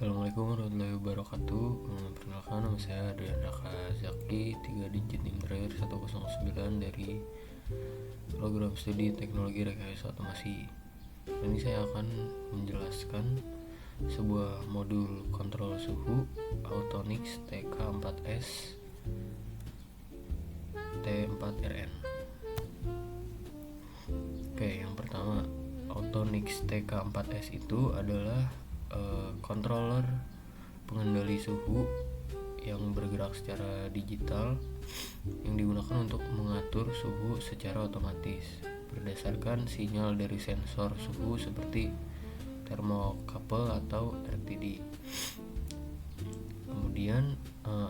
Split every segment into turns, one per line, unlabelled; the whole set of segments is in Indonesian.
Assalamualaikum warahmatullahi wabarakatuh. Perkenalkan, nama saya Adrian Raka Zaki, 3 digit NIM terakhir 109 dari program studi teknologi rekayasa otomasi. Ini saya akan menjelaskan sebuah modul kontrol suhu Autonix TK4S T4RN. Oke, yang pertama, Autonix TK4S itu adalah controller pengendali suhu yang bergerak secara digital yang digunakan untuk mengatur suhu secara otomatis berdasarkan sinyal dari sensor suhu seperti thermocouple atau RTD. Kemudian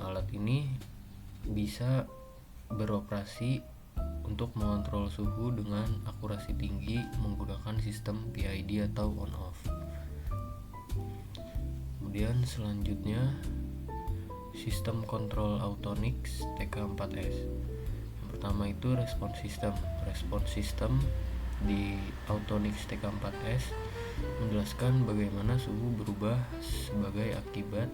alat ini bisa beroperasi untuk mengontrol suhu dengan akurasi tinggi menggunakan sistem PID atau on-off. Kemudian selanjutnya sistem kontrol Autonix TK4S. Yang pertama itu respon sistem. Respon sistem di Autonix TK4S menjelaskan bagaimana suhu berubah sebagai akibat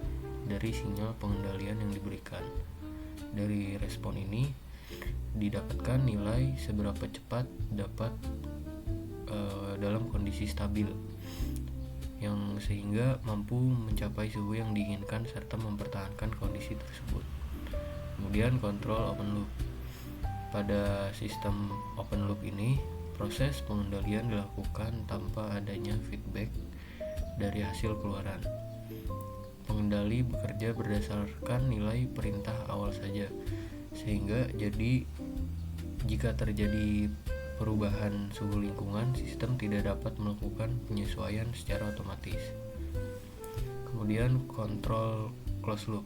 dari sinyal pengendalian yang diberikan. Dari respon ini didapatkan nilai seberapa cepat dapat dalam kondisi stabil, yang sehingga mampu mencapai suhu yang diinginkan serta mempertahankan kondisi tersebut. Kemudian kontrol open loop. Pada sistem open loop ini, proses pengendalian dilakukan tanpa adanya feedback dari hasil keluaran. Pengendali bekerja berdasarkan nilai perintah awal saja, sehingga jika terjadi perubahan suhu lingkungan, sistem tidak dapat melakukan penyesuaian secara otomatis. Kemudian kontrol closed loop.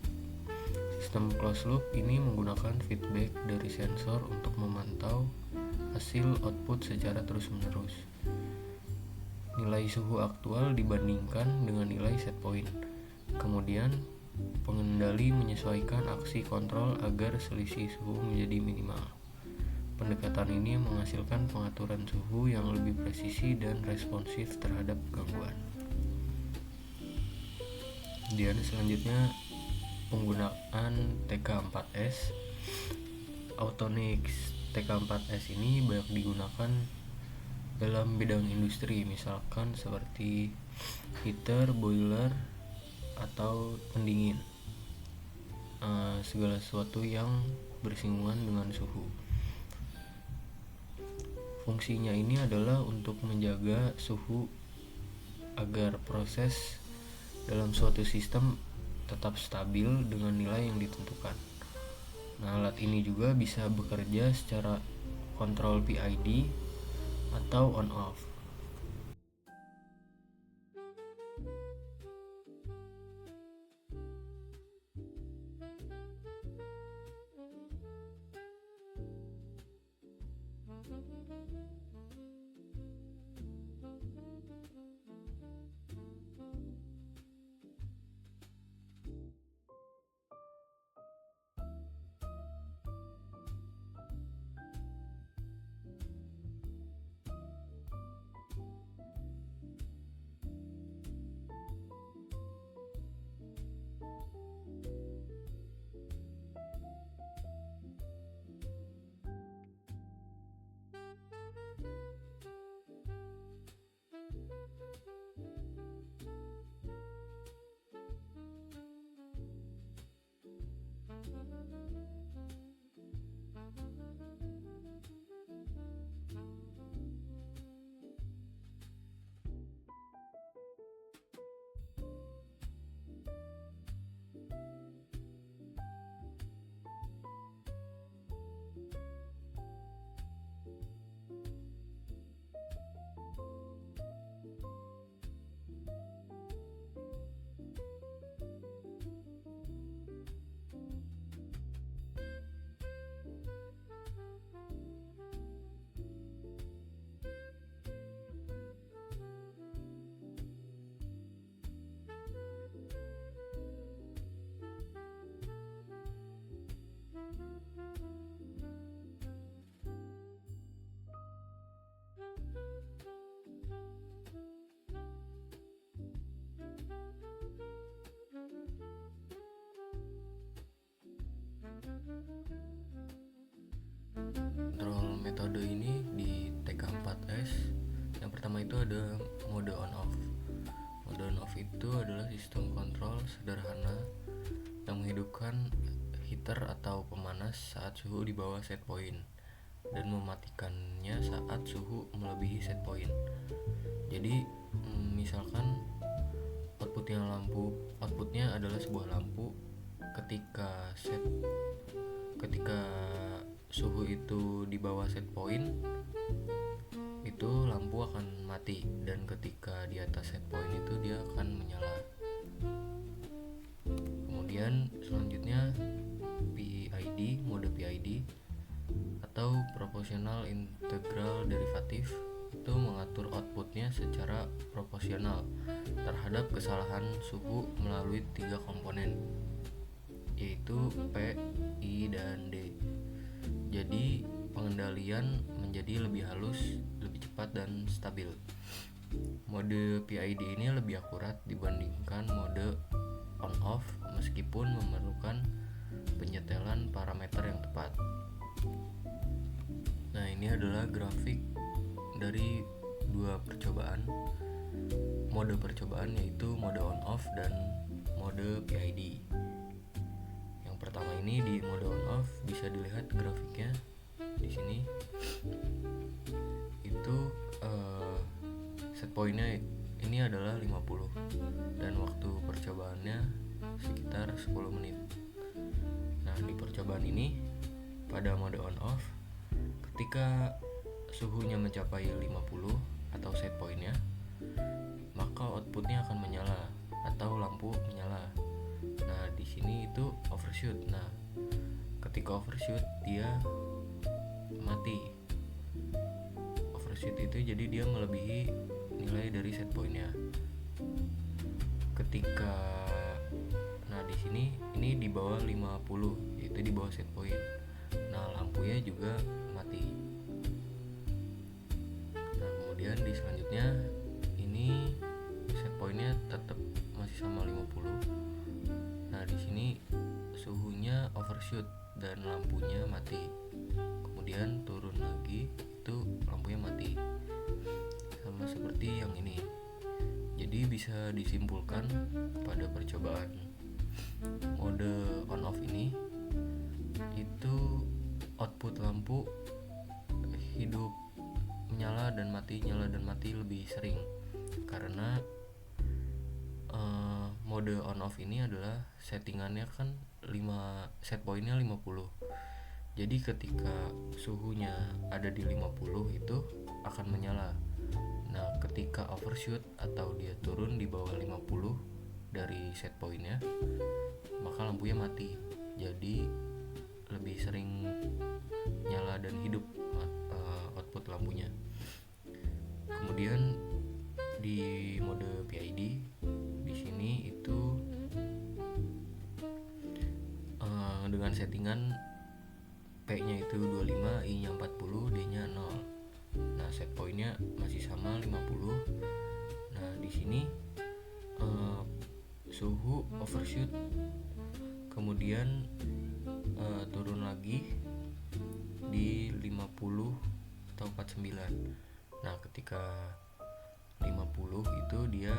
Sistem closed loop ini menggunakan feedback dari sensor untuk memantau hasil output secara terus-menerus. Nilai suhu aktual dibandingkan dengan nilai set point. Kemudian pengendali menyesuaikan aksi kontrol agar selisih suhu menjadi minimal. Pendekatan ini menghasilkan pengaturan suhu yang lebih presisi dan responsif terhadap gangguan. Kemudian selanjutnya penggunaan TK4S. Autonix TK4S ini banyak digunakan dalam bidang industri, misalkan seperti heater, boiler, atau pendingin, segala sesuatu yang bersinggungan dengan suhu. Fungsinya ini adalah untuk menjaga suhu agar proses dalam suatu sistem tetap stabil dengan nilai yang ditentukan. Nah, alat ini juga bisa bekerja secara kontrol PID atau on-off. mode on off. Mode on off itu adalah sistem kontrol sederhana yang menghidupkan heater atau pemanas saat suhu di bawah set point dan mematikannya saat suhu melebihi set point. Jadi misalkan outputnya adalah sebuah lampu. Ketika suhu itu di bawah set point, itu lampu akan mati, dan ketika di atas set point itu dia akan menyala. Kemudian selanjutnya mode PID atau proportional integral derivative itu mengatur outputnya secara proporsional terhadap kesalahan suhu melalui 3 komponen, yaitu P, I, dan D. Jadi pengendalian menjadi lebih halus, lebih cepat, dan stabil. Mode PID ini lebih akurat dibandingkan mode on off meskipun memerlukan penyetelan parameter yang tepat. Nah, ini adalah grafik dari dua mode percobaan, yaitu mode on off dan mode PID. Yang pertama ini di mode on off bisa dilihat grafiknya di sini. Itu set pointnya ini adalah 50 dan waktu percobaannya sekitar 10 menit. Nah, di percobaan ini pada mode on off, ketika suhunya mencapai 50 atau set pointnya, maka outputnya akan menyala atau lampu menyala. Nah, di sini itu overshoot. Nah, ketika overshoot dia mati. Overshoot itu jadi dia melebihi nilai dari set pointnya. Nah di sini ini di bawah 50, yaitu di bawah set point. Nah, lampunya juga mati. Nah, kemudian di selanjutnya ini set pointnya tetap masih sama 50. Nah, di sini suhunya overshoot dan lampunya mati. Kemudian turun lagi, itu lampunya mati. Sama seperti yang ini. Jadi bisa disimpulkan pada percobaan mode on off ini itu output lampu hidup nyala dan mati lebih sering, karena mode on off ini adalah settingannya kan set pointnya 50. Jadi ketika suhunya ada di 50 itu akan menyala. Nah, ketika overshoot atau dia turun di bawah 50 dari set pointnya, maka lampunya mati. Jadi lebih sering nyala dan hidup output lampunya. Kemudian di mode PID di sini itu dengan settingan P-nya itu 25, I-nya 40, D-nya 0. Nah, set pointnya masih sama 50. Nah, di sini suhu overshoot, kemudian turun lagi di 50 atau 49. Nah, ketika 50 itu dia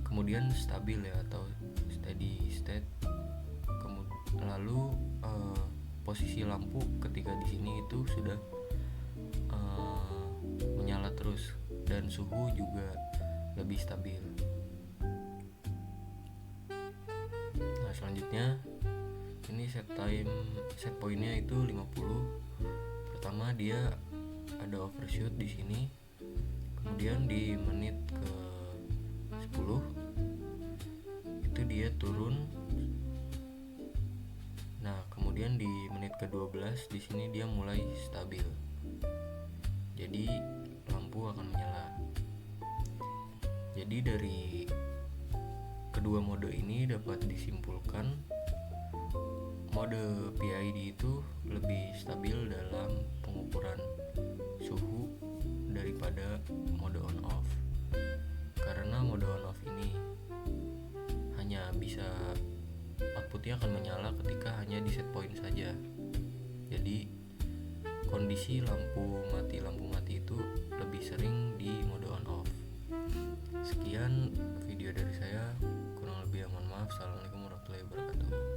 kemudian stabil ya, atau steady state. Lalu posisi lampu ketika di sini itu sudah menyala terus dan suhu juga lebih stabil. Nah, selanjutnya ini set pointnya itu 50. Pertama dia ada overshoot di sini. Kemudian di menit ke 10 itu dia turun. Nah, kemudian di menit ke 12 di sini dia mulai stabil. Jadi lampu akan menyala. Jadi dari kedua mode ini dapat disimpulkan mode PID itu lebih stabil dalam pengukuran suhu daripada mode on off. Karena mode on off ini hanya bisa outputnya akan menyala ketika hanya di set point saja. Jadi kondisi lampu mati itu lebih sering di mode on off. video dari saya. Kurang lebih mohon maaf. Assalamualaikum warahmatullahi wabarakatuh.